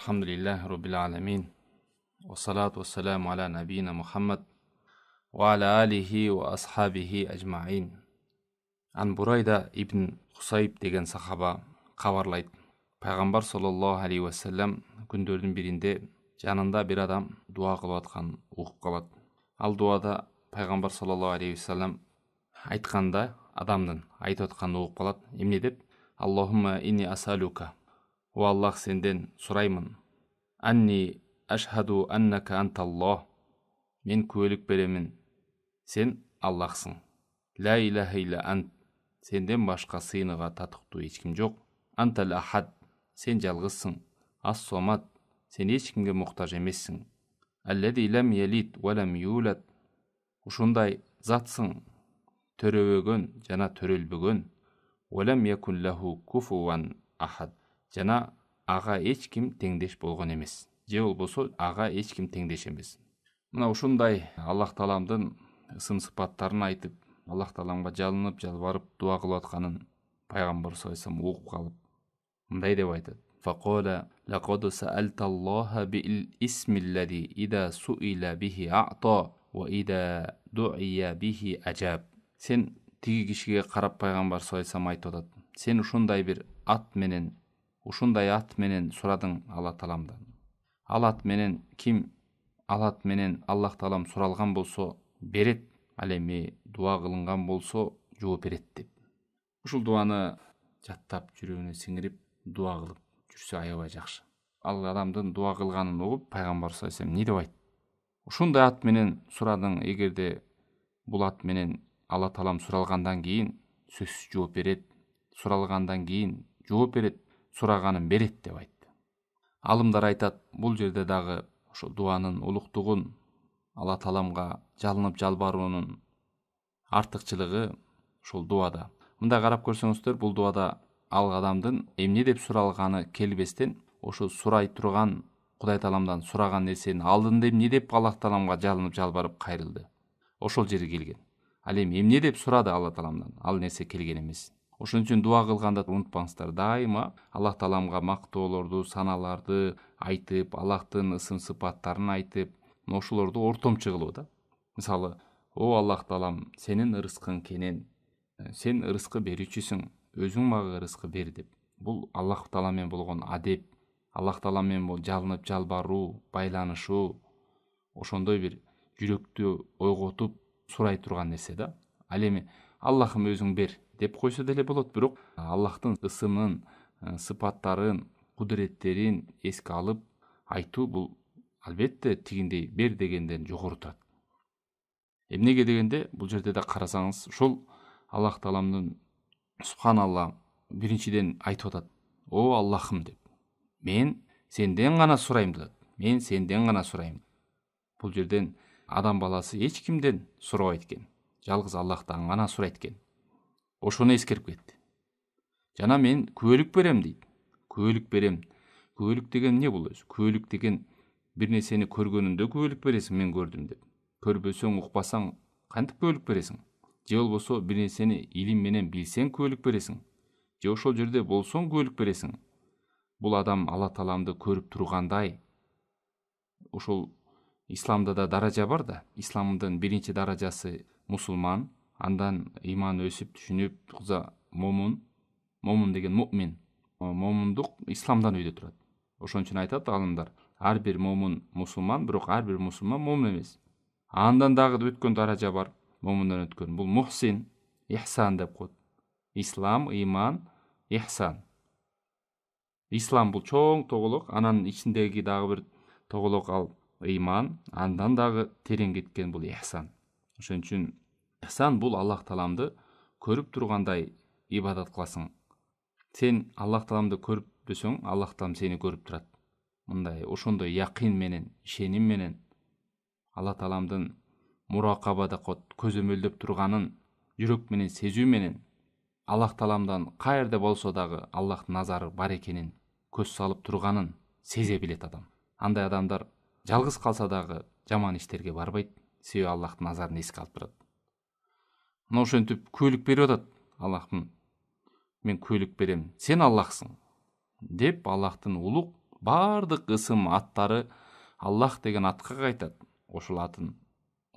Alhamdulillah Rabbil Alamin. Wa salatu wa salamu ala nabiyina Muhammad wa ala alihi wa ashabihi ajma'in. An Burayda ibn Husayb деген сахаба хабарлайды. Пайғамбар саллаллаху алейхи ва саллям күндердің бірінде жанында бір адам дуа қылып жатқанын оқып қалады. Ал дуада Пайғамбар саллаллаху алейхи ва саллям айтқанда адамның айтып жатқанын оқып қалады. Емне деп? Аллахумма инни асалука. О Аллах, сенден сұраймын. Анни ашхаду аннака анталлах. Мен куәлік беремін. Сен Аллахсың. Ла илаха илля ант. Сенден башқа сыйыныға татықту ешкім жоқ. Антал ахад. Сен жалғызсың. Ас-сомат. Сен ешкімге мұқтаж емессің. Аллади лам ялид ва лам юлад. Ушундай затсың. Төрөбөгөн жана төрөлбөгөн. Ва лам якун лаху куфуан ахад. Жана аға ешкім теңдеш болған емес. Же ол болса, аға ешкім теңдеш емес. Мына ушундай Аллах Тааламдын ысым сыпаттарын айтып, Аллах Тааламга жалынып, жалбарып, дуа кылып атканын пайгамбар саллаллаху алейхи ва саллям угуп калып, мындай деп айтат. Фақала лақад саалталлаха бил исмиллади ида суила бихи аъта ва ида дуия бихи ажаб. Сен тиги кишиге карап пайгамбар саллаллаху алейхи ва саллям айтып атат. Сен ушундай бир ат менен сурадың Аллах Тааламдан. Ал ат менен ким алат менен Аллах Таалам суралган болсо берет, ал эми дуа кылынган болсо жооп берет деп. Ушул дуаны жаттап жүрөгүнө сиңирип дуа кылып жүрсө аябай жакшы. Ал адамдын дуа кылганын угуп пайгамбар саллаллаху алейхи ва саллям эмне деп айтты? Ушундай ат менен сурадың, эгерде бул ат менен Аллах Таалам суралгандан кийин сөзсүз жооп берет, суралгандан кийин жооп берет, сураганын берет деп айтты. Алымдар айтат, бул жерде дагы ошо дуанын улуктугун, Алла Тааламга жалынып жалбаруунун артыкчылыгы ушул дуада. Мындай карап көрсөңүздөр, бул дуада ал адамдын эмне деп суралганы келбестен, ошо сурай турган Кудай Тааламдан сураган нерсенин алдында эмне деп Аллах Тааламга жалынып жалбарып кайрылды. Ошол жери келген. Ал эми эмне деп сурады Алла Тааламдан? Ал нерсе келген эмес. Ошон үчүн дуа кылганда унутпаңыздар, дайыма Аллах Тааламга мактоолорду, саналарды айтып, Аллахтын ысым сыпаттарын айтып, ошолорду ортомчу кылуу да. Мисалы, о Аллах Таалам, сенин ырыскың кенен, сен ырыскы берүүчүсүң, өзүң мага ырыскы бер деп. Бул Аллах Таала менен болгон адеп, Аллах Таала менен жалынып жалбаруу, байланышуу, ошондой бир жүрөктү ойготуп сурай турган нерсе да. Ал эми Аллахым өзүң бер деп койсо деле болот, бирок Аллахтын ысымын, сыпаттарын, кудуреттерин эске алып айтуу бул албетте тигиндей бер дегенден жогору турат. Эмнеге дегенде, бул жерде да карасаңыз, ушул Аллах Тааламдын субханалла биринчиден айтып атат. О Аллахым деп. Мен сенден гана сурайм деп. Мен сенден гана сурайм. Бул жерден адам баласы эч кимден сурабайт экен. Жалгыз Аллахтан гана сурайт экен. Ошону эскерип кетти. Жана мен күбөлүк берем дейт. Күбөлүк берем. Күбөлүк деген эмне бул өзү? Күбөлүк деген бир нерсени көргөнүндө күбөлүк бересиң, мен көрдүм деп. Көрбөсөң, укпасаң, кантип күбөлүк бересиң? Же болбосо бир нерсени илим менен билсең күбөлүк бересиң. Же ошол жерде болсоң күбөлүк бересиң. Бул адам Алла Тааламды көрүп тургандай, ошол исламда да даража бар да. Исламдын биринчи даражасы мусулман, андан иман өсүп түшүнүп кыза момун. Момун деген муъмин. Момундук исламдан өйдө турат. Ошон үчүн айтат алымдар, ар бир момун мусулман, бирок ар бир мусулман момун эмес. Андан дагы өткөн даража бар, момундан өткөн. Бул мухсин, ихсан деп коет. Ислам, иман, ихсан. Ислам бул чоң тоголок, анан ичиндеги дагы бир тоголок ал иман, андан дагы терең кеткен бул ихсан. Ошон үчүн ихсан бул Аллах Тааламды көрүп тургандай ибадат кыласың. Сен Аллах Тааламды көрүпсөң, Аллах Таалам сени көрүп турат. Мындай ошондой якын менен, ишеним менен Алла Тааламдын муракабада көзөмөлдөп турганын жүрөк менен сезүү менен, Аллах Тааламдан каерде болсо дагы Аллахтын назары бар экенин көз салып турганын сезе билет адам. Андай адамдар жалгыз калса дагы жаман иштерге барбайт, себеби Аллахтын назарын эске алып турат. Мына ошентип күбөлүк берип атат. Аллахым, мен күбөлүк берем, сен Аллахсың деп Аллахтын улук Бардык ысым аттары Аллах деген атка кайтат. Ошол атын,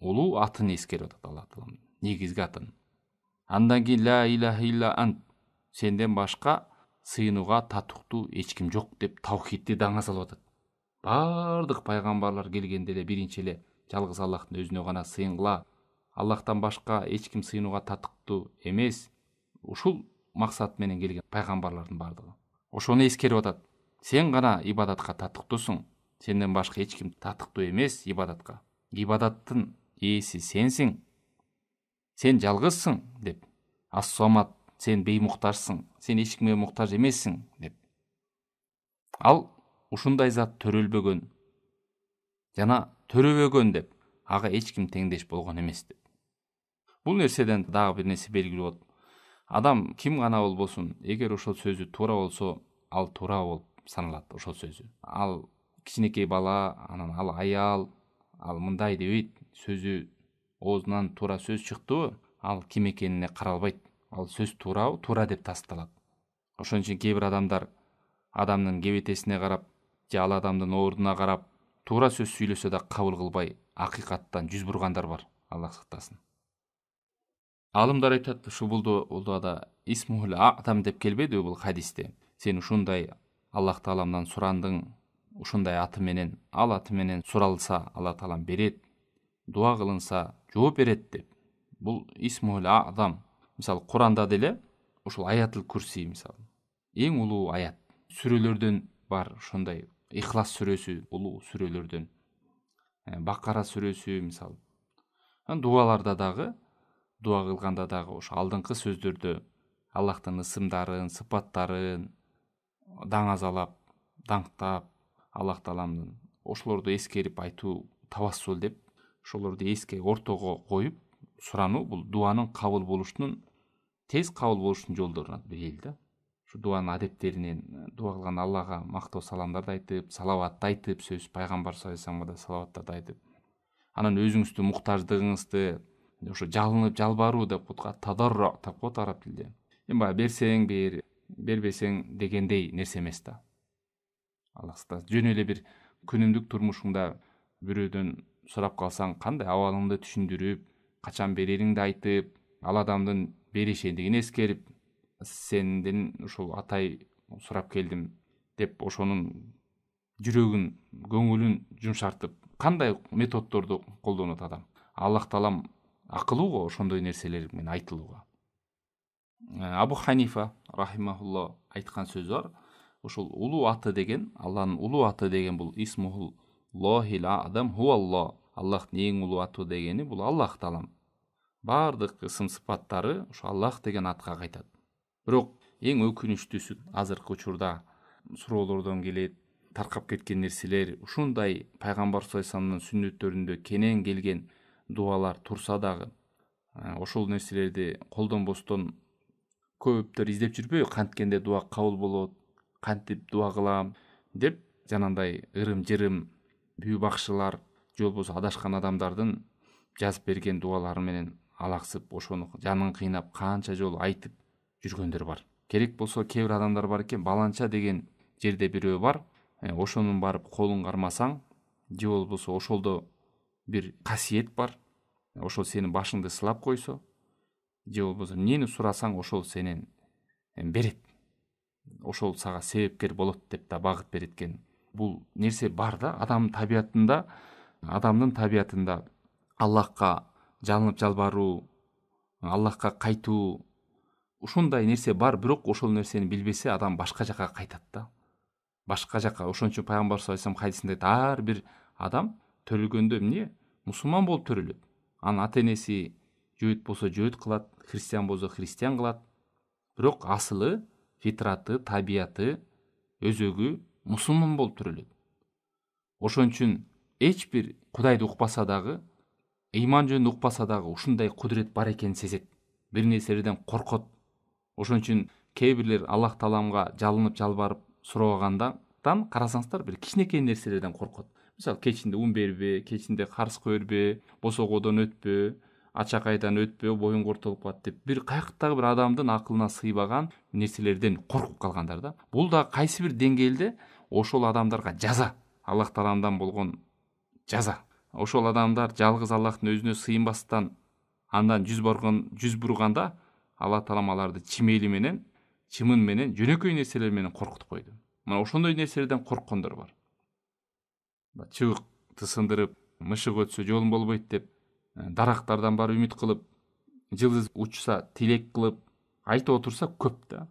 улуу атын эскерип атат Аллах Таалам, негизги атын. Андан кийин ла илаха илля ант, сенден башка сыйынууга татыктуу эч ким жок деп тавхидти даңа салып атат. Бардык пайгамбарлар келгенде эле биринчи эле жалгыз Аллахтын өзүнө гана сыйынгыла, Аллахтан башка эч ким сыйынууга татыктуу эмес. Ушул максат менен келген пайгамбарлардын бардыгы. Ошону эскерип атат. Сен гана ибадатка татыктуусуң. Сенден башка эч ким татыктуу эмес ибадатка. Ибадаттын ээси сенсиң. Сен жалгызсың деп. Ас-Самат, сен беймуктажсың. Сен эч кимге муктаж эмессиң деп. Ал ушундай зат төрөлбөгөн жана төрөбөгөн деп, ага эч ким теңдеш болгон эмес деп. Бул нерседен дагы бир нерсе белгилүү болот. Адам ким гана болбосун, эгер ошол сөзү туура болсо, ал туура болуп саналат ошол сөзү. Ал кичинекей бала, анан ал аял, ал мындай дебейт, сөзү оозунан туура сөз чыктыбы, ал ким экенине каралбайт. Ал сөз туурабы, туура деп тасталат. Ошон үчүн кээ бир адамдар адамдын кебетесине карап, же ал адамдын ордуна карап, туура сөз сүйлөсө да кабыл кылбай, акыйкаттан жүз бургандар бар. Аллах сактасын. Алымдар айтат, ушу бул дуада исмухул а'зам деп келбедиби бул хадисте? Сен ушундай Аллах Тааламдан сурандың, ушундай аты менен, ал аты менен суралса, Аллах Таалам берет, дуа кылынса, жооп берет деп. Бул исмухул а'зам. Мисалы, Куранда деле ушул аятыл курси, мисалы, эң улуу аят. Сүрөлөрдөн бар ошондой. Ихлас сүрөсү улуу сүрөлөрдөн. Бакара сүрөсү, мисалы. Дуаларда дагы, дуа кылганда дагы ошо алдыңкы сөздөрдө Аллахтын ысымдарын, сыпаттарын даңазалап, даңктап, Аллах Тааламдын ошолорду эскерип айтуу тавассул деп, ошолорду эске ортого коюп сурануу, бул дуанын кабыл болушунун, тез кабыл болушунун жолдорунан бири да. Şu duanın adetlerinin, dua kılgan Allah'a maktoo salamdарды айтып, салаватты айтып, сөз пайгамбар саллаллаху да салаваттарды айтып, анан өзүңүздүн муктаждыгыңызды ошо жалынып жалбаруу деп тадарра деп коет араб тилинде. Эми баягы берсең бер, бербесең дегендей нерсе эмес да. Аллах сактасын. Жөн эле бир күнүмдүк турмушуңда бирөөдөн сурап калсаң, кандай абалыңды түшүндүрүп, качан берериңди айтып, ал адамдын беришендигин эскерип, сенден ушул атай сурап келдим деп ошонун жүрөгүн, көңүлүн жумшартып, кандай методдорду колдонот адам. Аллах Таалам акылуу го ошондой нерселер менен айтылууга. Абу Ханифа рахимахулла айткан сөзү бар. Ушул улуу аты деген, Алланын улуу аты деген бул исмухул лохил адам хуаллах. Аллахтын эң улуу аты дегени бул Аллах Таалам. Бардык ысым сыпаттары ошо Аллах деген атка кайтат. Бирок эң өкүнүчтүүсү азыркы учурда суроолордон келет, таркап кеткен нерселер, ушундай пайгамбар саллаллаху алейхи сүннөттөрүндө кенен келген дуалар турса дагы, ошол нерселерди колдонбостон көптөр издеп жүрбөйбү, канткенде дуа кабыл болот, кантип дуа кылам деп, жанагындай ырым-жырым бүү бакшылар же болбосо адашкан адамдардын жазып берген дуалары менен алаксып, ошону жанын кыйнап канча жолу айтып жүргөндөр бар. Керек болсо кээ бир адамдар бар экен, баланча деген жерде бирөө бар, ошонун барып колун кармасаң, же болбосо ошолдо бир касиет бар, ошол сенин башыңды сылап койсо, же болбосо эмнени сурасаң ошол сенен берет, ошол сага себепкер болот деп да багыт берет экен. Бул нерсе бар да, адамдын табиятында Аллахка жалынып жалбаруу, Аллахка кайтуу, ушундай нерсе бар, бирок ошол нерсени билбесе адам башка жака кайтат да. Башка жака. Ошон үчүн пайгамбар саллаллаху алейхи вассалам хадисинде ар бир адам төрөлгөндө эмне? Мусулман болуп төрөлөт. Анын ата-энеси жөөт болсо жөөт кылат, христиан болсо христиан кылат. Бирок асылы, фитраты, табияты, өзөгү мусулман болуп төрөлөт. Ошон үчүн эч бир Кудайды укпаса дагы, ыйман жөнүндө укпаса дагы ушундай кудурет бар экенин сезет. Бир нерселерден коркот. Ошон үчүн кээ бирлер Аллах Тааламга жалынып жалбарып сурабагандан карасаңыздар, бир кичинекей нерселерден коркот. Мисалы, кечинде ун бербе, кечинде карыз көрбө, босогодон өтпө, ачакайдан өтпө, боюң кортолуп калат деп, бир каяктагы бир адамдын акылына сыйбаган нерселерден коркуп калгандар да. Бул да кайсы бир деңгээлде ошол адамдарга жаза, Аллах таламдан болгон жаза. Ошол адамдар жалгыз Аллахтын өзүнө сыйынбастан андан жүз бурганда Алла таалам аларды чимели менен, чымын менен, жөнөкөй нерселер менен коркутуп койду. Мына ошондой нерселерден корккондор бар. Чыбыкты сындырып, мышык өтсө жолун болбойт деп, дарактардан бар үмүт кылып, жылдыз учса тилек кылып айтып отурса көп да.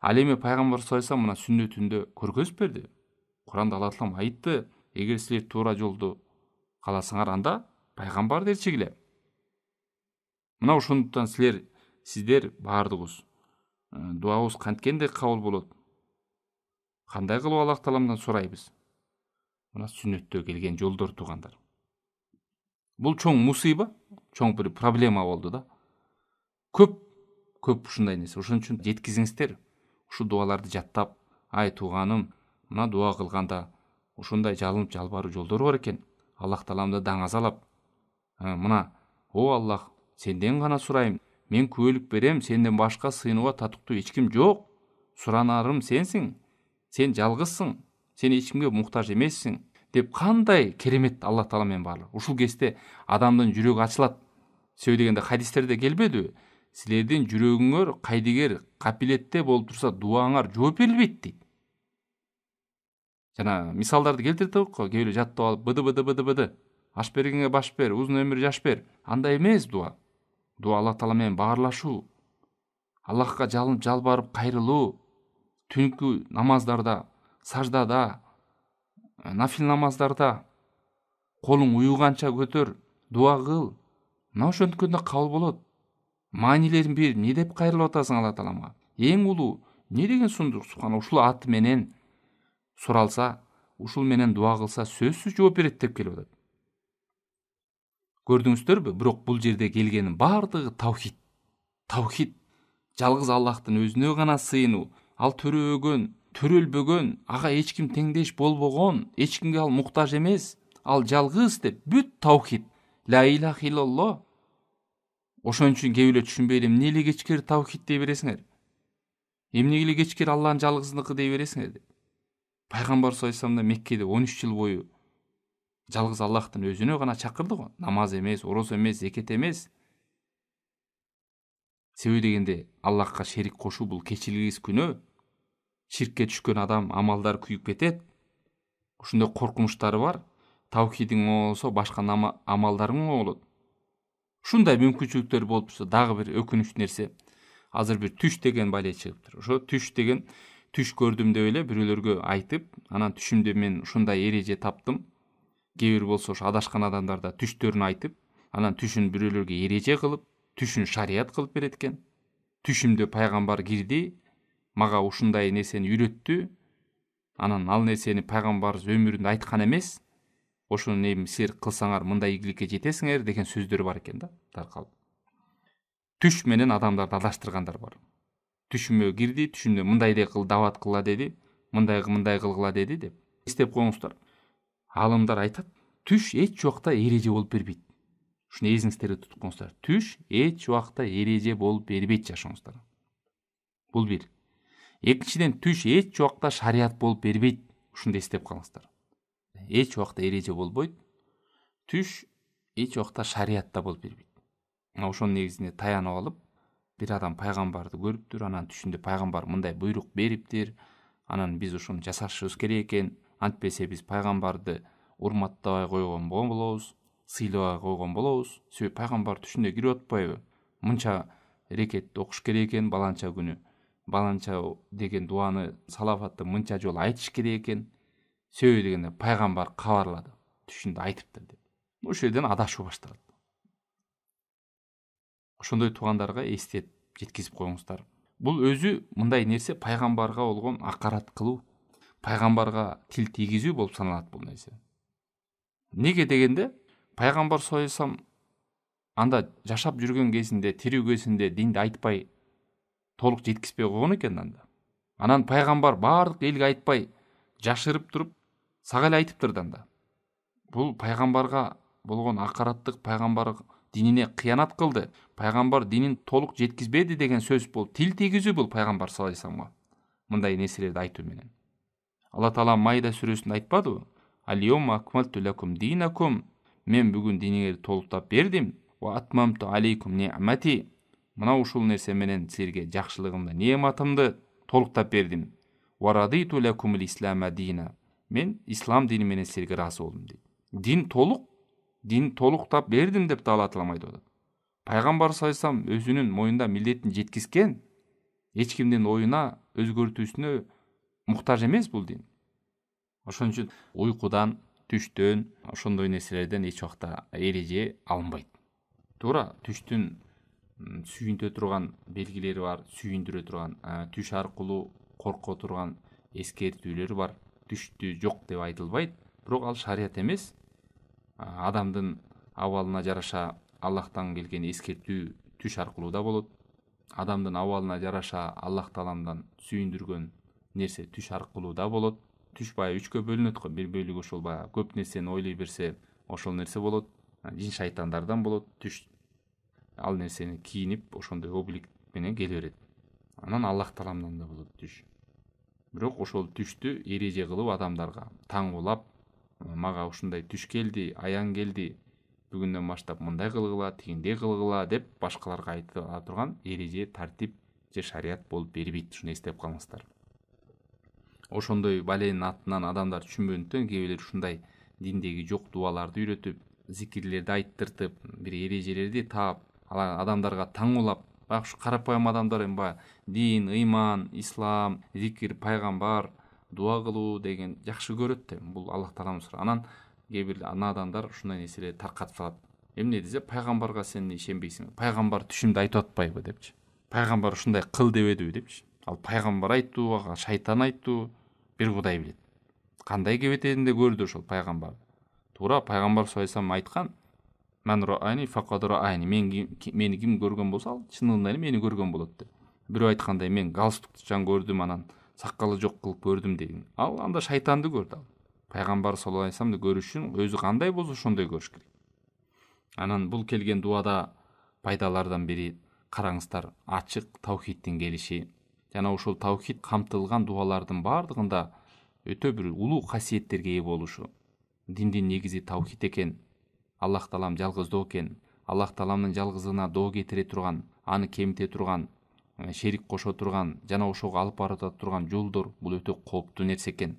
Ал эми пайгамбар саллаллаху алейхи мына сүннөтүндө көргөзүп берди. Куранда Алла таалам айтты, эгер силер туура жолду каласаңар, анда пайгамбарды ээрчигиле. Мына ошондуктан сиздер баардыгыбыз дуабыз канткенде кабыл болот. Кандай кылып Аллах тааламдан сурайбыз? Мына сүннөттө келген жолдор туугандар. Бул чоң мусыйба, чоң бир проблема болду да. Көп ушундай нерсе. Ошон үчүн жеткизиңиздер. Ушу дуаларды жаттап, ай тууганым, мына дуа кылганда ушундай жалынып жалбаруу жолдору бар экен. Аллах тааламды даңазалап, мына, о Аллах, сенден гана сурайм. Мен күбөлүк берем, сенден башка сыйынууга татыктуу эч ким жок. Суранарым сенсиң. Сен жалгызсың. Сен эч кимге муктаж эмессиң деп кандай керемет Аллах таала менен баарлык. Ушул кезде адамдын жүрөгү ачылат. Себеби дегенде хадистерде келбедиби? Силердин жүрөгүңөр кайдыгер капилетте болуп турса, дуаңар жооп берилбейт дейт. Жана мисалдарды келтирдик го, кээ бирөө жаттап алып быды, аш бергенге баш бер, узун өмүр жаш бер. Андай эмес дуа. Дуа Аллах таала менен баарлашуу. Аллахка жалынып жалбарып кайрылуу. Түнкү намаздарда, саждада, нафил намаздарда колуң уюганча көтөр, дуа кыл. Мына ошонткөндө кабыл болот. Маанилерин бир, эмне деп кайрылып атасың Алла таалама? Эң улуу, эмне деген сундук? Субхана, ушул аты менен суралса, ушул менен дуа кылса сөзсүз жооп берет деп келип атат. Көрдүңүздөрбү? Бирок бул жерде келгенин баардыгы таухид. Таухид, жалгыз Аллахтын өзүнө гана сыйынуу. Ал төрөлбөгөн, ага эч ким теңдеш болбогон, эч кимге ал муктаж эмес, ал жалгыз деп бүт таухид. Ла илаха иллаллах. Ошон үчүн кээ бирөө түшүнбөй эле эмне эле кечкер таухид дей бересиңер? Эмне эле кечкер Аллахын жалгыздыкы дей бересиңер деп. Пайгамбар саллаллаху алейхи Меккеде 13 жыл бою жалгыз Аллахтын өзүнө гана чакырды го. Намаз эмес, ороз эмес, зекет эмес. Себеби дегенде Аллахка шерик кошуу бул кечилгис күнөө. Ширкке түшкөн адам амалдар күйүп кетет. Ушундай коркунучтары бар. Таухидиң болсо башка амалдарың болот. Ушундай мүмкүнчүлүктөр болуп турса, дагы бир өкүнүчтүү нерсе. Азыр бир түш деген бале чыгыптыр. Ошо түш деген түш көрдүм деп эле бирөөлөргө айтып, анан түшүмдө мен ушундай эреже таптым. Кээ бир болсо ошо адашкан адамдарда түштөрүн айтып, анан түшүн бирөөлөргө эреже кылып, түшүн шарият кылып берет экен. Түшүмдө пайгамбар кирди, мага ушундай нерсени үйрөттү. Анан ал нерсени пайгамбарыбыз өмүрүндө айткан эмес. Ошону эми силер кылсаңар мындай ийгиликке жетесиңер деген сөздөр бар экен да, таркалып. Түш менен адамдарды адаштыргандар бар. Түшүмө кирди, түшүмдө мындай кыл, дават кыла деди, мындай кылгыла деди деп. Эстеп коюңуздар. Алымдар айтат, түш эч убакта эреже болуп бербейт. Ушуну эсиңиздерде тутуп коюңуздар. Түш эч убакта эреже болуп бербейт жашооңуздар. Бул бир. Экинчиден, түш эч убакта шарият болуп бербейт. Ушуну эстеп калыңыздар. Эч убакта эреже болбойт. Түш эч убакта шариятта болуп бербейт. Мына ошонун негизинде таянып алып, бир адам пайгамбарды көрүптүр, анан түшүндө пайгамбар мындай буйрук бериптир. Анан биз ошону жасашыбыз керек экен. Антпесе биз пайгамбарды урматтабай койгон болобуз, сыйлабай койгон болобуз. Себеби пайгамбар түшүндө кирип атпайбы? Мынча рекет окуш керек экен баланча күнү. Баланча деген дуаны салаватты мынча жолу айтыш керек экен. Себеби дегенде пайгамбар кабарлады. Түшүндө айтыптыр деп. Ошол жерден адашуу башталат. Ошондой туугандарга эстеп жеткизип коюңуздар. Бул өзү мындай нерсе пайгамбарга болгон акарат кылуу, пайгамбарга тил тийгизүү болуп саналат бул нерсе. Неге дегенде пайгамбар саллаллаху алейхи вассалам анда жашап жүргөн кезинде, тирүү кезинде динди айтпай толук жеткизбей койгон экен анда. Анан пайгамбар баардык элге айтпай жашырып туруп сага эле айтыптыр да. Бул пайгамбарга болгон акараттык, пайгамбар динине кыянат кылды, пайгамбар динин толук жеткизбеди деген сөз бул. Тил тийгизүү бул пайгамбар саллаллаху алейхи вассаламга мындай нерселерди айтуу менен. Алла Таала Майда сүресінде айтпадыбы? Ал-йома акмалту лакум динакум. Мен бүгін динingерди толуктап бердим. Ва атмамту алейкум ни'мати. Мына ушул нерсе менен силерге жакшылыгымды, неаматымды толуктап бердим. Ва радиту лакумул ислама дина. Мен ислам дини менен силерге ыраазы болдум дейт. Дин толуктап бердим деп Алла Таала айтып атат. Пайгамбар саллаллаху алейхи вассалам өзүнүн моюнда милдетин жеткизген. Эч кимдин оюна өзгөртүүсүнө муктаж эмес бул дин. Ошон үчүн уйкудан, түштөн, ошондой нерселерден эч убакта эреже алынбайт. Туура, түштүн сүйүнтө турган белгилери бар, сүйүндүрө турган, түш аркылуу корко турган эскертүүлөр бар. Түштү жок деп айтылбайт, бирок ал шарият эмес. Адамдын абалына жараша Аллахтан келген эскертүү түш аркылуу да болот. Адамдын абалына жараша Аллах Тааламдан сүйүндүргөн нерсе түш аркылуу да болот. Түш баягы 3кө бөлүнөт го. Бир бөлүгү ошол баягы көп нерсени ойлой берсе, ошол нерсе болот. Жин шайтандардан болот. Түш ал нерсени кийинип, ошондой облик менен келе берет. Анан Аллах Тааламдан да болот түш. Бирок ошол түштү эреже кылып адамдарга таң улап, мага ушундай түш келди, аян келди, бүгүндөн баштап мындай кылгыла, тигиндей кылгыла деп башкаларга айта турган эреже, тартип же шарият болуп бербейт. Ушуну эстеп калыңыздар. Ошондой баленин атынан адамдар түшүнбөдүктөн кээ бирлер ушундай диндеги жок дуаларды үйрөтүп, зикирлерди айттыртып, бир эрежелерди таап, адамдарга таң улап, ушу карапайым адамдар эми баягы дин, ыйман, ислам, зикир, пайгамбар, дуа кылуу деген жакшы көрөт да. Бул Аллах Тааланын суру. Анан кээ бир адамдар ушундай нерселерди таркатып салат. Эмне десе, пайгамбарга сен ишенбейсиң. Пайгамбар түшүмдө айтып атпайбы депчи. Пайгамбар ушундай кыл дебедиби депчи. Ал пайгамбар айттуу, шайтан айттуу, бир Кудай билет. Кандай кебетегинде көрдү ошол пайгамбар. Туура, пайгамбар саллаллаху алейхи вассалам айткан: "Мен раайни факад раайни." Мени ким көргөн болсо, ал чынында эле мени көргөн болот деп. Бирөө айткандай, мен галстуктучан көрдүм, анан сакалы жок кылып көрдүм деген. Ал анда шайтанды көрдү. Пайгамбар саллаллаху алейхи вассаламды көрүш үчүн өзү кандай болсо ошондой көрүш керек. Анан бул келген дуада пайдалардан бири, караңыздар, ачык таухидтин келиши. Жана ошол таухид камтылган дуалардын бардыгында өтө бир улуу касиеттерге ээ болушу. Диндин негизи таухид экен. Аллах Таалам жалгыздоо экен. Аллах Тааламдын жалгыздыгына доо кетире турган, аны кемите турган, шерик кошо турган, жана ошого алып бара турган жолдор бул өтө кооптуу нерсе экен.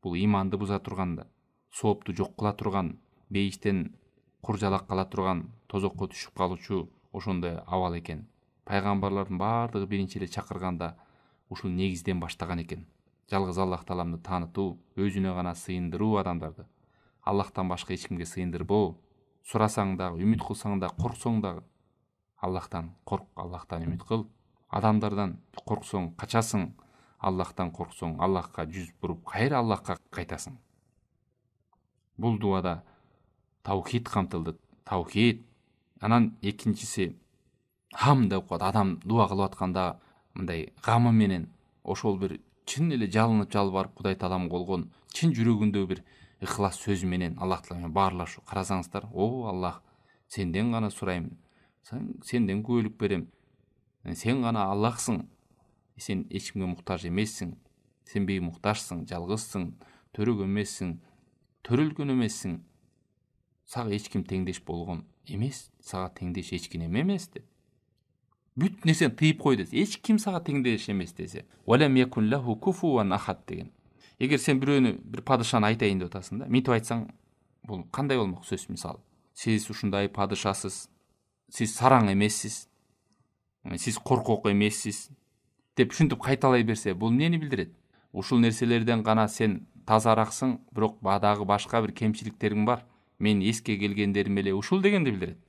Бул иманды буза турган, соопту жок кыла турган, бейиштен куржалак кала турган, тозокко түшүп калуучу ошондой абал экен. Пайгамбарлардын бардыгы биринчи эле чакырганда ушул негизден баштаган экен. Жалгыз Аллах Тааламды таанытуу, өзүнө гана сыйындыруу адамдарды. Аллахтан башка эч кимге сыйындырбоо. Сурасаң дагы, үмүт кылсаң да, корксоң дагы Аллахтан корк, Аллахтан үмүт кыл. Адамдардан корксоң качасың, Аллахтан корксоң Аллахка жүз буруп, кайра Аллахка кайтасың. Бул дуада таухид камтылды. Таухид. Анан экинчиси хам деп коет. Адам дуа кылып атканда мындай гамы менен ошол бир чын эле жалынып жалбарып Кудай Тааламга болгон чын жүрөгүндө бир ыхлас сөз менен Аллах Тааламга баарлашу. Карасаңыздар, о Аллах, сенден гана сурайм, сенден күбөлүк берем. Сен гана Аллахсың. Сен эч кимге муктаж эмессиң. Сен беймуктажсың, жалгызсың, төрөгөн эмессиң, төрөлгөн эмессиң. Сага эч ким теңдеш болгон эмес, сага теңдеш эч ким эмес деп. Бүт нерсени тыйып кой десе, эч ким сага теңдеш эмес десе, валам якун лаху куфуан ахад деген. Эгер сен бирөөнү, бир падышаны айтайын деп атасың да, мынтип айтсаң, бул кандай болмок сөз? Мисалы, сиз ушундай падышасыз, сиз сараң эмессиз, сиз коркок эмессиз деп ушинтип кайталай берсе, бул эмнени билдирет? Ушул нерселерден гана сен тазараксың, бирок дагы башка бир кемчиликтериң бар. Мен эске келгендерим эле ушул дегенди билдирет.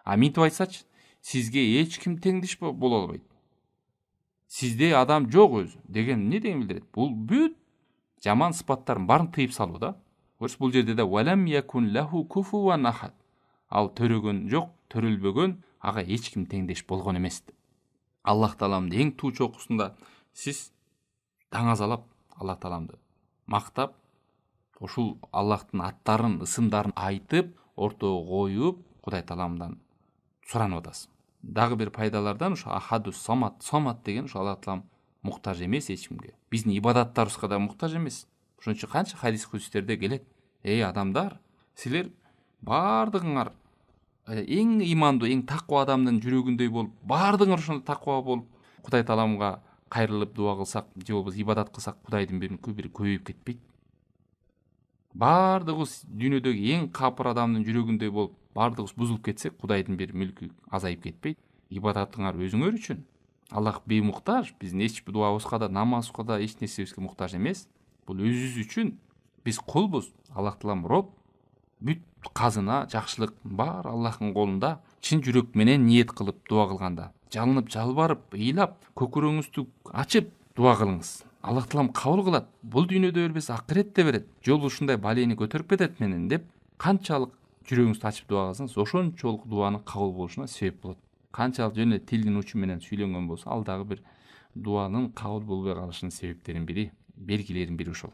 Мынтип айтсачы, сизге эч ким теңдеш боло албайт. Сизде адам жок өзү деген эмне деген билдирет? Бул бүт жаман сыпаттарын баарын тыйып салуу да. Көрүш, бул жерде да валам якун лаху куфуан ахад. Ал төрөгөн жок, төрөлбөгөн, ага эч ким теңдеш болгон эмес. Аллах Тааламдын эң туу чокусунда сиз таңазалап, Аллах Тааламды мактап, ошул Аллахтын аттарын, ысымдарын айтып, ортого коюп, Кудай Тааламдан суранып атасыз. Дагы бир пайдалардан ушу ахаду самат деген ушу Аллах Таалам муктаж эмес эч кимге. Биздин ибадаттарыбызга да муктаж эмес. Ошон үчүн канча хадис худистерде келет. Эй адамдар, силер баардыгыңар эң имандуу, эң таква адамдын жүрөгүндөй болуп, баардыгыңар ошондой таква болуп, Кудай тааламга кайрылып дуа кылсак, же болбосо ибадат кылсак, Кудайдын бир көбөйүп кетпейт. Баардыгыбыз дүйнөдөгү эң капыр адамдын жүрөгүндөй болуп, баардыгыбыз бузулуп кетсек, Кудайдын бир мүлкү азайып кетпейт. Ибадатыңар өзүңөр үчүн. Аллах беймуктаж, биздин эч бир дуабызга да, намазыбызга да, эч нерсебизге муктаж эмес. Бул өзүбүз үчүн. Биз кулбуз. Аллах таалам роб. Бүт казына, жакшылык бар Аллахтын колунда. Чын жүрөк менен ниет кылып дуа кылганда, жалынып, жалбарып, ыйлап, көкүрөгүңүздү ачып дуа кылыңыз. Аллах таалам кабыл кылат. Бул дүйнөдө бербес, акыретте берет. Жол ушундай балени көтөрүп кетет менен деп, канчалык жүрөгүңүздү ачып дуа кылсаңыз, ошончолук дуанын кабыл болушуна себеп болот. Канчалык жөн эле тилдин учу менен сүйлөнгөн болсо, ал дагы бир дуанын кабыл болбой калышынын себептеринин бири, белгилеринин бири ошол.